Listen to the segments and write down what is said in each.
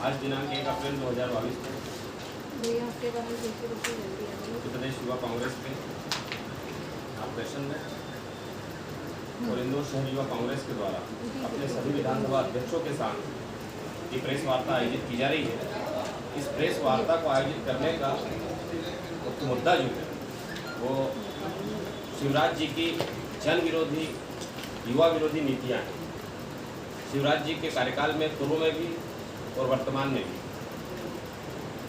आज दिनांक 1 अप्रैल 2022 को उत्तर प्रदेश युवा कांग्रेस के ऑपरेशन में और इंदौर शहर युवा कांग्रेस के द्वारा अपने सभी विधानसभा अध्यक्षों के साथ ये प्रेस वार्ता आयोजित की जा रही है। इस प्रेस वार्ता को आयोजित करने का मुख्य मुद्दा जो है वो शिवराज जी की जन विरोधी युवा विरोधी नीतियाँ हैं। शिवराज जी के कार्यकाल में पूर्व में भी और वर्तमान में भी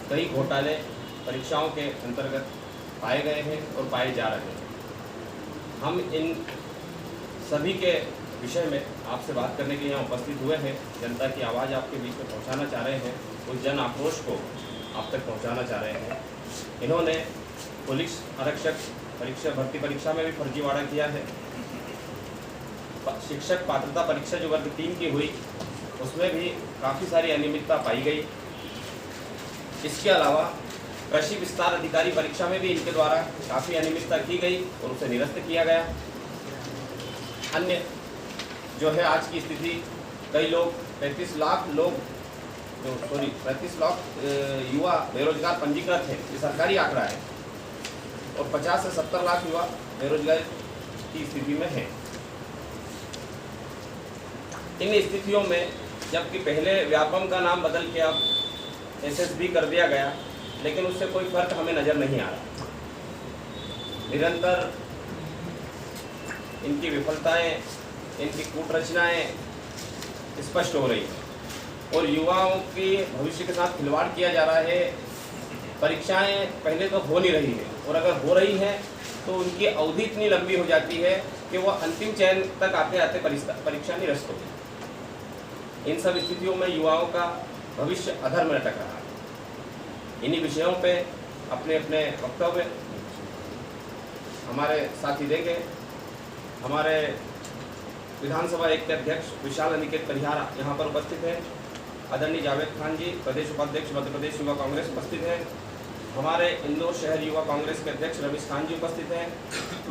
कई घोटाले परीक्षाओं के अंतर्गत पाए गए हैं और पाए जा रहे हैं। हम इन सभी के विषय में आपसे बात करने के लिए यहाँ उपस्थित हुए हैं। जनता की आवाज़ आपके बीच में पहुँचाना चाह रहे हैं, उस जन आक्रोश को आप तक पहुँचाना चाह रहे हैं। इन्होंने पुलिस आरक्षक भर्ती परीक्षा में भी फर्जीवाड़ा किया है। शिक्षक पात्रता परीक्षा जो वर्ग 3 की हुई उसमें भी काफ़ी सारी अनियमितता पाई गई। इसके अलावा कृषि विस्तार अधिकारी परीक्षा में भी इनके द्वारा काफ़ी अनियमितता की गई और उसे निरस्त किया गया। अन्य जो है आज की स्थिति, कई लोग 35 लाख युवा बेरोजगार पंजीकृत हैं, ये सरकारी आंकड़ा है, और 50 से 70 लाख युवा बेरोजगार की स्थिति में हैं। इन स्थितियों में जबकि पहले व्यापम का नाम बदल के अब SSB कर दिया गया, लेकिन उससे कोई फर्क हमें नज़र नहीं आ रहा। निरंतर इनकी विफलताएं, इनकी कूटरचनाएं स्पष्ट हो रही हैं और युवाओं के भविष्य के साथ खिलवाड़ किया जा रहा है। परीक्षाएं पहले तो हो नहीं रही है और अगर हो रही हैं तो उनकी अवधि इतनी लंबी हो जाती है कि वह अंतिम चयन तक आते आते परीक्षा निरस्त होती है। इन सब स्थितियों में युवाओं का भविष्य अधर में लटक रहा है। इन्हीं विषयों पे अपने अपने वक्तव्य हमारे साथी देंगे। हमारे विधानसभा एक के अध्यक्ष विशाल अनिकेत परिहार यहाँ पर उपस्थित हैं। आदरणीय जावेद खान जी प्रदेश उपाध्यक्ष मध्य प्रदेश युवा कांग्रेस उपस्थित हैं। हमारे इंदौर शहर युवा कांग्रेस के अध्यक्ष रमेश खान जी उपस्थित हैं।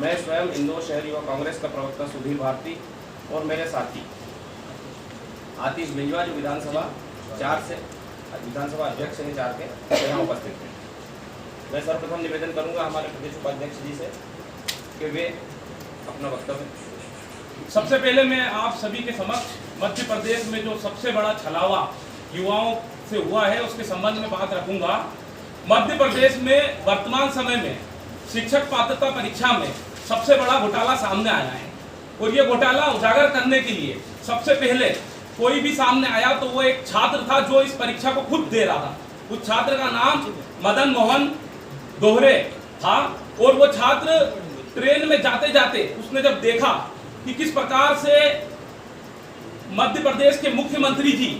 मैं स्वयं इंदौर शहर युवा कांग्रेस का प्रवक्ता सुधीर भारती और मेरे साथी आतिश बिंजवा जो विधानसभा 4 से विधानसभा अध्यक्ष हैं 4 के, यहाँ उपस्थित हैं। मैं सर्वप्रथम निवेदन करूंगा हमारे प्रदेश उपाध्यक्ष जी से कि वे अपना वक्तव्य। सबसे पहले मैं आप सभी के समक्ष मध्य प्रदेश में जो सबसे बड़ा छलावा युवाओं से हुआ है उसके संबंध में बात रखूंगा। मध्य प्रदेश में वर्तमान समय में शिक्षक पात्रता परीक्षा में सबसे बड़ा घोटाला सामने आया है और ये घोटाला उजागर करने के लिए सबसे पहले कोई भी सामने आया तो वो एक छात्र था जो इस परीक्षा को खुद दे रहा था। उस छात्र का नाम मदन मोहन दोहरे था और वो छात्र ट्रेन में जाते जाते उसने जब देखा कि किस प्रकार से मध्य प्रदेश के मुख्यमंत्री जी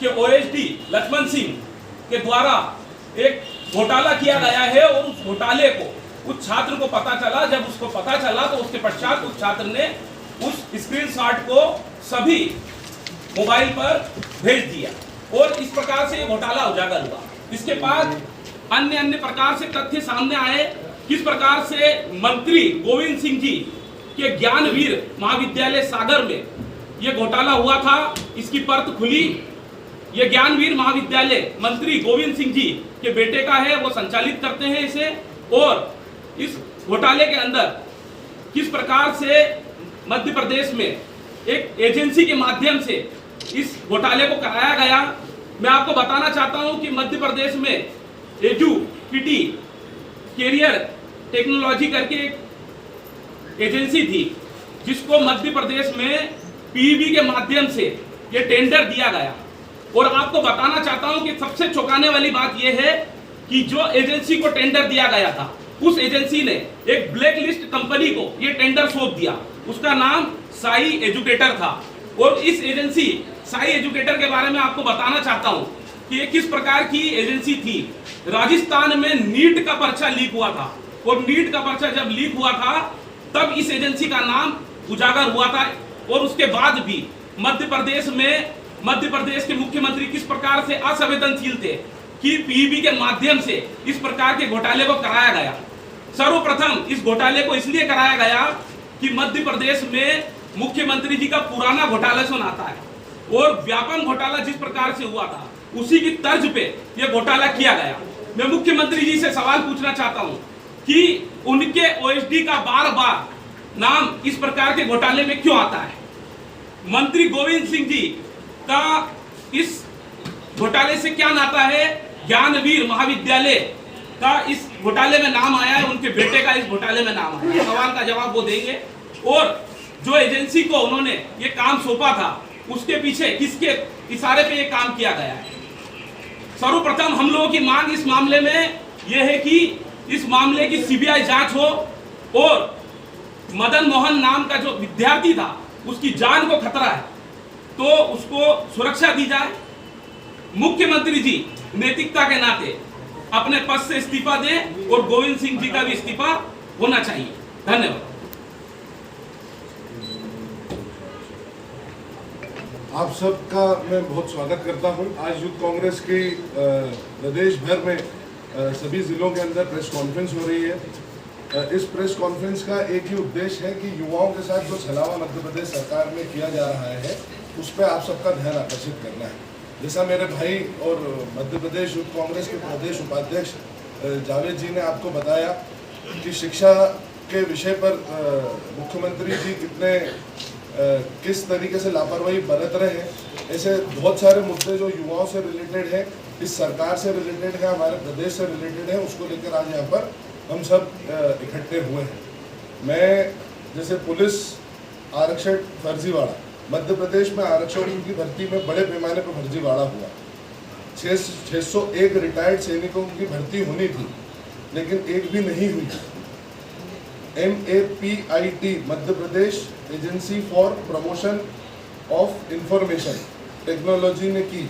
के OSD लक्ष्मण सिंह के द्वारा एक घोटाला किया गया है और उस घोटाले को उस छात्र को पता चला। जब उसको पता चला तो उसके पश्चात उस छात्र ने उस स्क्रीनशॉट को सभी मोबाइल पर भेज दिया और इस प्रकार से घोटाला उजागर हुआ। इसके बाद अन्य प्रकार से तथ्य सामने आए। किस प्रकार से मंत्री गोविंद सिंह जी के ज्ञानवीर महाविद्यालय सागर में यह घोटाला हुआ था, इसकी परत खुली। ये ज्ञानवीर महाविद्यालय मंत्री गोविंद सिंह जी के बेटे का है, वो संचालित करते हैं इसे। और इस घोटाले के अंदर किस प्रकार से मध्य प्रदेश में एक एजेंसी के माध्यम से इस घोटाले को कराया गया। मैं आपको बताना चाहता हूं कि मध्य प्रदेश में एजुपिटी कैरियर टेक्नोलॉजी करके एक एजेंसी थी जिसको मध्य प्रदेश में PEB के माध्यम से ये टेंडर दिया गया। और आपको बताना चाहता हूं कि सबसे चौंकाने वाली बात यह है कि जो एजेंसी को टेंडर दिया गया था उस एजेंसी ने एक ब्लैक लिस्ट कंपनी को ये टेंडर सौंप दिया। उसका नाम साई एजुकेटर था और इस एजेंसी साई एजुकेटर के बारे में आपको बताना चाहता हूं कि ये किस प्रकार की एजेंसी थी। राजस्थान में नीट का पर्चा लीक हुआ था और नीट का पर्चा जब लीक हुआ था तब इस एजेंसी का नाम उजागर हुआ था। और उसके बाद भी मध्य प्रदेश के मुख्यमंत्री किस प्रकार से असंवेदनशील थे कि PEB के माध्यम से इस प्रकार के घोटाले को कराया गया। सर्वप्रथम इस घोटाले को इसलिए कराया गया कि मध्य प्रदेश में मुख्यमंत्री जी का पुराना घोटाला सुनाता है और व्यापम घोटाला जिस प्रकार से हुआ था उसी की तर्ज पे ये घोटाला किया गया। मैं मुख्यमंत्री जी से सवाल पूछना चाहता हूं कि उनके ओएसडी का बार बार नाम इस प्रकार के घोटाले में क्यों आता है? मंत्री गोविंद सिंह जी का इस घोटाले से क्या नाता है? ज्ञानवीर महाविद्यालय का इस घोटाले में नाम आया है, उनके बेटे का इस घोटाले में नाम आया है। सवाल का जवाब वो देंगे। और जो एजेंसी को उन्होंने ये काम सौंपा था, उसके पीछे किसके इशारे पे ये काम किया गया है? सर्वप्रथम हम लोगों की मांग इस मामले में यह है कि इस मामले की सीबीआई जांच हो और मदन मोहन नाम का जो विद्यार्थी था उसकी जान को खतरा है तो उसको सुरक्षा दी जाए। मुख्यमंत्री जी नैतिकता के नाते अपने पद से इस्तीफा दें और गोविंद सिंह जी का भी इस्तीफा होना चाहिए। धन्यवाद। आप सबका मैं बहुत स्वागत करता हूं। आज यूथ कांग्रेस की प्रदेश भर में सभी जिलों के अंदर प्रेस कॉन्फ्रेंस हो रही है। इस प्रेस कॉन्फ्रेंस का एक ही उद्देश्य है कि युवाओं के साथ जो छलावा मध्य प्रदेश सरकार में किया जा रहा है उस पर आप सबका ध्यान आकर्षित करना है। जैसा मेरे भाई और मध्य प्रदेश यूथ कांग्रेस के प्रदेश उपाध्यक्ष जावेद जी ने आपको बताया कि शिक्षा के विषय पर मुख्यमंत्री जी किस तरीके से लापरवाही बरत रहे हैं। ऐसे बहुत सारे मुद्दे जो युवाओं से रिलेटेड है, इस सरकार से रिलेटेड है, हमारे प्रदेश से रिलेटेड है, उसको लेकर आज यहाँ पर हम सब इकट्ठे हुए हैं। मैं जैसे पुलिस आरक्षण फर्जीवाड़ा, मध्य प्रदेश में आरक्षकों की भर्ती में बड़े पैमाने पर फर्जीवाड़ा हुआ। 601 रिटायर्ड सैनिकों की भर्ती होनी थी लेकिन एक भी नहीं हुई। MAPIT Madhya Pradesh agency for promotion of information technology ने की।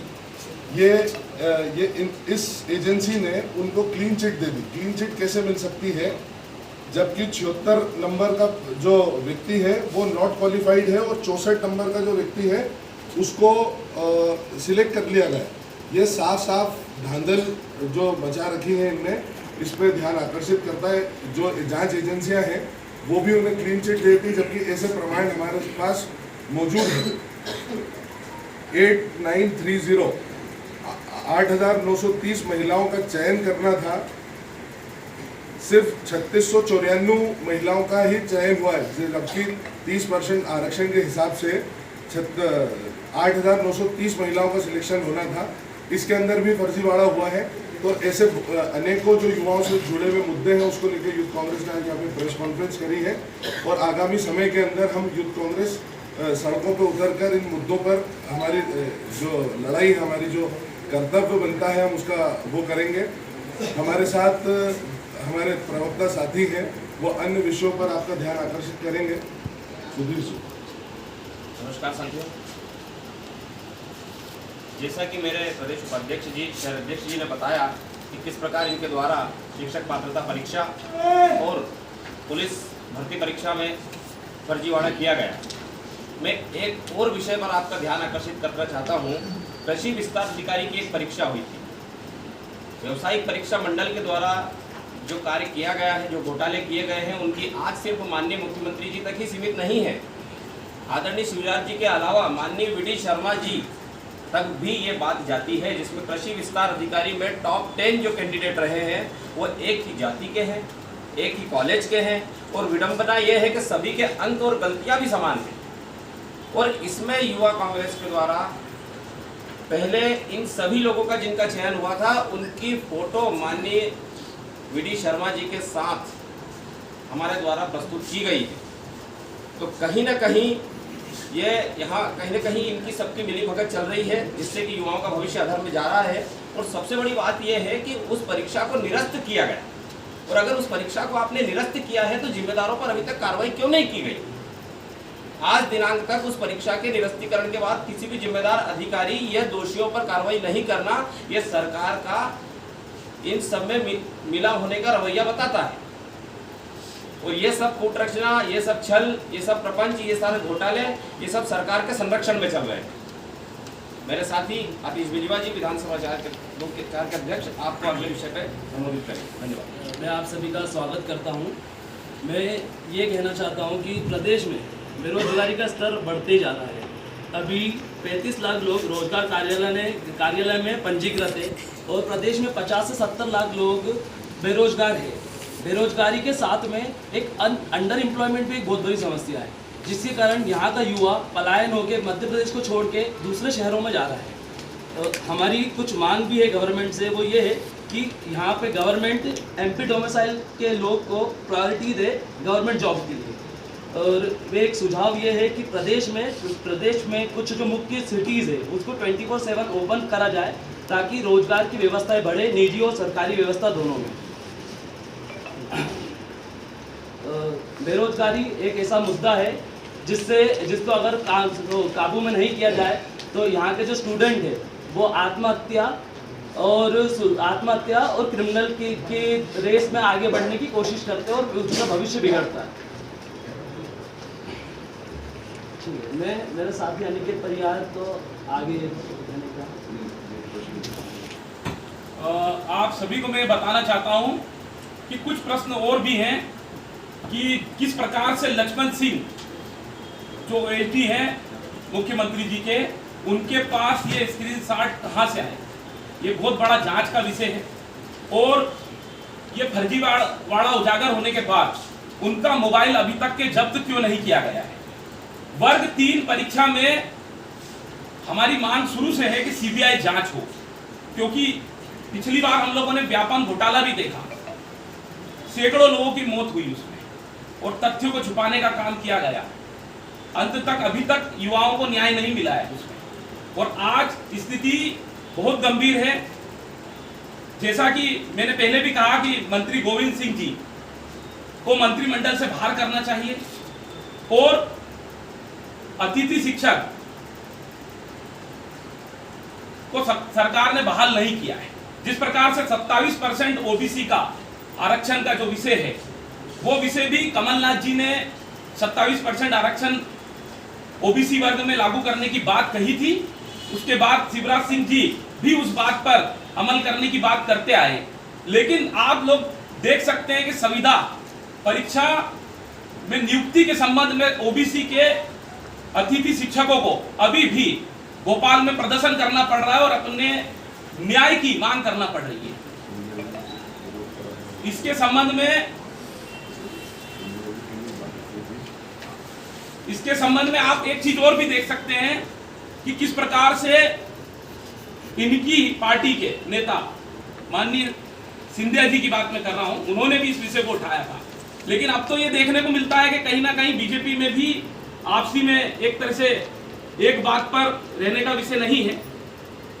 इस एजेंसी ने उनको क्लीन चिट दे दी। क्लीन चिट कैसे मिल सकती है जबकि 76 नंबर का जो व्यक्ति है वो नॉट क्वालिफाइड है और 64 नंबर का जो व्यक्ति है उसको सिलेक्ट कर लिया गया। ये साफ धांधल जो बचा रखी है इनने, इस पर ध्यान आकर्षित करता है। जो जांच एजेंसियां हैं वो भी उन्हें क्लीन चिट देती जबकि ऐसे प्रमाण हमारे पास मौजूद है। 8930 8,930 महिलाओं का चयन करना था, सिर्फ 3694 महिलाओं का ही चयन हुआ है जबकि 30% आरक्षण के हिसाब से 8,930 महिलाओं का सिलेक्शन होना था। इसके अंदर भी फर्जीवाड़ा हुआ है। तो ऐसे अनेकों जो युवाओं से जुड़े हुए मुद्दे हैं उसको लेकर यूथ कांग्रेस ने आज यहाँ पे प्रेस कॉन्फ्रेंस करी है और आगामी समय के अंदर हम यूथ कांग्रेस सड़कों पर उतरकर इन मुद्दों पर हमारी जो लड़ाई, हमारी जो कर्तव्य बनता है हम उसका वो करेंगे। हमारे साथ हमारे प्रवक्ता साथी हैं, वो अन्य विषयों पर आपका ध्यान आकर्षित करेंगे। सुधीर जी। नमस्कार साथियों, जैसा कि मेरे प्रदेश उपाध्यक्ष जी, शहर अध्यक्ष जी ने बताया कि किस प्रकार इनके द्वारा शिक्षक पात्रता परीक्षा और पुलिस भर्ती परीक्षा में फर्जीवाड़ा किया गया। मैं एक और विषय पर आपका ध्यान आकर्षित करना चाहता हूँ। कृषि विस्तार अधिकारी की एक परीक्षा हुई थी। व्यावसायिक परीक्षा मंडल के द्वारा जो कार्य किया गया है, जो घोटाले किए गए हैं, उनकी आज सिर्फ माननीय मुख्यमंत्री जी तक ही सीमित नहीं है। आदरणीय शिवराज जी के अलावा माननीय VD शर्मा जी तक भी ये बात जाती है, जिसमें कृषि विस्तार अधिकारी में टॉप 10 जो कैंडिडेट रहे हैं वो एक ही जाति के हैं, एक ही कॉलेज के हैं और विडंबना ये है कि सभी के अंक और गलतियां भी समान हैं। और इसमें युवा कांग्रेस के द्वारा पहले इन सभी लोगों का जिनका चयन हुआ था उनकी फोटो माननीय VD शर्मा जी के साथ हमारे द्वारा प्रस्तुत की गई है। तो कहीं ना कहीं ये यहाँ कहीं ना कहीं इनकी सबकी मिली भगत चल रही है, जिससे कि युवाओं का भविष्य अधर में जा रहा है। और सबसे बड़ी बात यह है कि उस परीक्षा को निरस्त किया गया, और अगर उस परीक्षा को आपने निरस्त किया है तो जिम्मेदारों पर अभी तक कार्रवाई क्यों नहीं की गई? आज दिनांक तक उस परीक्षा के निरस्तीकरण के बाद किसी भी जिम्मेदार अधिकारी या दोषियों पर कार्रवाई नहीं करना, यह सरकार का इन सब में मिला होने का रवैया बताता है। और ये सब कूट रचना, ये सब छल, ये सब प्रपंच, ये सारे घोटाले, ये सब सरकार के संरक्षण में चल रहे हैं। मेरे साथी आतिश बिजवा जी, विधानसभा चार के अध्यक्ष, आपको अगले विषय पर संबोधित करें। धन्यवाद। मैं आप सभी का स्वागत करता हूं। मैं ये कहना चाहता हूं कि प्रदेश में बेरोजगारी का स्तर बढ़ते जा रहा है। अभी 35 लाख लोग रोजगार कार्यालय में पंजीकृत है और प्रदेश में 50 से 70 लाख लोग बेरोजगार है। बेरोजगारी के साथ में एक अंडर एम्प्लॉयमेंट भी एक बहुत बड़ी समस्या है, जिसके कारण यहाँ का युवा पलायन होकर मध्य प्रदेश को छोड़ के दूसरे शहरों में जा रहा है। तो हमारी कुछ मांग भी है गवर्नमेंट से, वो ये है कि यहाँ पे गवर्नमेंट एमपी डोमिसाइल के लोग को प्रायोरिटी दे गवर्नमेंट जॉब के लिए। और वे एक सुझाव ये है कि प्रदेश में कुछ जो मुख्य सिटीज़ है उसको 24/7 ओपन करा जाए, ताकि रोजगार की व्यवस्थाएं बढ़े, निजी और सरकारी व्यवस्था दोनों में। बेरोजगारी एक ऐसा मुद्दा है जिसको अगर काबू में नहीं किया जाए तो यहाँ के जो स्टूडेंट है वो आत्महत्या और क्रिमिनल की रेस में आगे बढ़ने की कोशिश करते हैं और उसका भविष्य बिगड़ता है। मेरे साथी अनिकेत परिहार तो आगे आप सभी को मैं बताना चाहता हूं कि कुछ प्रश्न और भी हैं कि किस प्रकार से लक्ष्मण सिंह जो एसडी हैं मुख्यमंत्री जी के, उनके पास ये स्क्रीनशॉट कहां से आए। ये बहुत बड़ा जांच का विषय है और ये फर्जीवाड़ा उजागर होने के बाद उनका मोबाइल अभी तक के जब्त क्यों नहीं किया गया है। वर्ग 3 परीक्षा में हमारी मांग शुरू से है कि सीबीआई जांच हो, क्योंकि पिछली बार हम लोगों ने व्यापम घोटाला भी देखा, सैकड़ों लोगों की मौत हुई उसमें और तथ्यों को छुपाने का काम किया गया। अंत तक अभी तक युवाओं को न्याय नहीं मिला है उसमें और आज स्थिति बहुत गंभीर है। जैसा कि मैंने पहले भी कहा कि मंत्री गोविंद सिंह जी को मंत्रिमंडल से बाहर करना चाहिए और अतिथि शिक्षक को सरकार ने बहाल नहीं किया है। जिस प्रकार से 27% ओबीसी का आरक्षण का जो विषय है, वो विषय भी कमलनाथ जी ने 27% आरक्षण ओबीसी वर्ग में लागू करने की बात कही थी। उसके बाद शिवराज सिंह जी भी उस बात पर अमल करने की बात करते आए, लेकिन आप लोग देख सकते हैं कि संविदा परीक्षा में नियुक्ति के संबंध में ओबीसी के अतिथि शिक्षकों को अभी भी भोपाल में प्रदर्शन करना पड़ रहा है और अपने न्याय की मांग करना पड़ रही है। इसके संबंध में आप एक चीज और भी देख सकते हैं कि किस प्रकार से इनकी पार्टी के नेता माननीय सिंधिया जी की बात मैं कर रहा हूं, उन्होंने भी इस विषय को उठाया था। लेकिन अब तो ये देखने को मिलता है कि कहीं ना कहीं बीजेपी में भी आपसी में एक तरह से एक बात पर रहने का विषय नहीं है।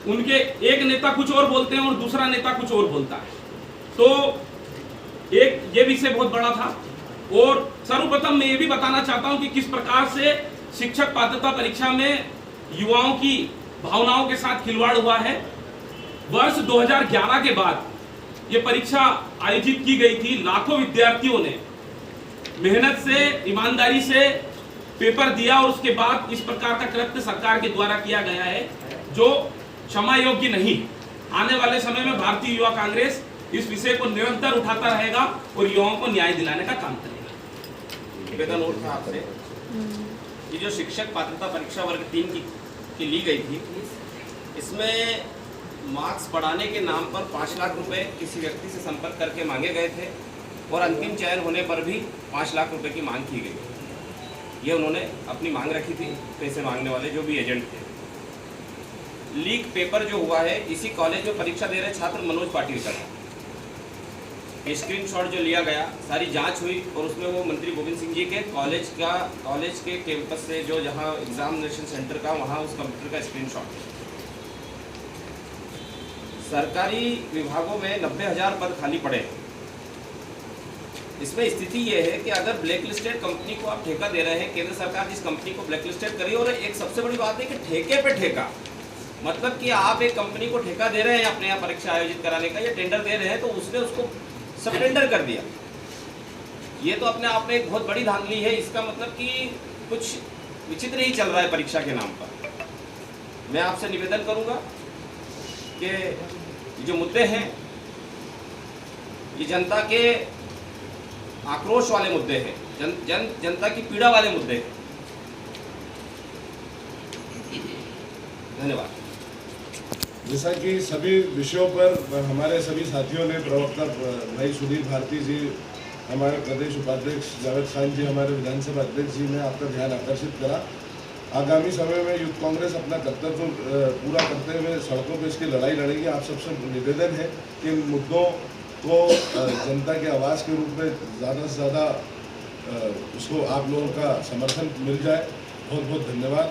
उनके एक नेता कुछ और बोलते हैं और दूसरा नेता कुछ और बोलता है। तो एक ये विषय बहुत बड़ा था। और सर्वप्रथम मैं ये भी बताना चाहता हूं कि किस प्रकार से शिक्षक पात्रता परीक्षा में युवाओं की भावनाओं के साथ खिलवाड़ हुआ है। वर्ष 2011 के बाद ये परीक्षा आयोजित की गई थी। लाखों विद्यार्थियों ने मेहनत से, ईमानदारी से पेपर दिया और उसके बाद इस प्रकार का कृत्य सरकार के द्वारा किया गया है जो क्षमा योग्य नहीं। आने वाले समय में भारतीय युवा कांग्रेस इस विषय को निरंतर उठाता रहेगा और युवाओं को न्याय दिलाने का काम करेगा। निवेदन और था आपसे कि जो शिक्षक पात्रता परीक्षा वर्ग 3 की ली गई थी, इसमें मार्क्स बढ़ाने के नाम पर 5 लाख रुपए किसी व्यक्ति से संपर्क करके मांगे गए थे और अंतिम चयन होने पर भी 5 लाख रुपए की मांग की गई। ये उन्होंने अपनी मांग रखी थी, पैसे मांगने वाले जो भी एजेंट थे। लीक पेपर जो हुआ है, इसी कॉलेज में परीक्षा दे रहे छात्र मनोज पाटिल का स्क्रीनशॉट जो लिया गया, सारी जांच हुई और उसमें वो मंत्री गोविंद सिंह जी के कॉलेज के कैंपस से जो जहां एग्जामिनेशन सेंटर का, वहां उस कंप्यूटर का स्क्रीनशॉट। सरकारी विभागों में 90,000 पद खाली पड़े। इसमें स्थिति ये है कि अगर ब्लैकलिस्टेड कंपनी को आप ठेका दे रहे हैं, केंद्र सरकार जिस कंपनी को ब्लैकलिस्टेड करी, और एक सबसे बड़ी बात है कि ठेके पे ठेका, मतलब कि आप एक कंपनी को ठेका दे रहे हैं अपने यहाँ परीक्षा आयोजित कराने का या टेंडर दे रहे हैं, तो उसने उसको सब टेंडर कर दिया। ये तो अपने आप में एक बहुत बड़ी धांधली है। इसका मतलब कि कुछ विचित्र ही चल रहा है परीक्षा के नाम पर। मैं आपसे निवेदन करूंगा कि जो मुद्दे हैं ये जनता के आक्रोश वाले मुद्दे हैं, जनता की पीड़ा वाले मुद्दे हैं। धन्यवाद। जैसा कि सभी विषयों पर हमारे सभी साथियों ने, प्रवक्ता भाई सुधीर भारती जी, हमारे प्रदेश उपाध्यक्ष जावेद खान जी, हमारे विधानसभा अध्यक्ष जी ने आपका ध्यान आकर्षित करा। आगामी समय में यूथ कांग्रेस अपना कर्तव्य पूरा करते हुए सड़कों पर इसकी लड़ाई लड़ेगी। आप सबसे निवेदन है कि इन मुद्दों को जनता की आवाज़ के रूप में ज़्यादा से ज़्यादा उसको आप लोगों का समर्थन मिल जाए। बहुत बहुत धन्यवाद।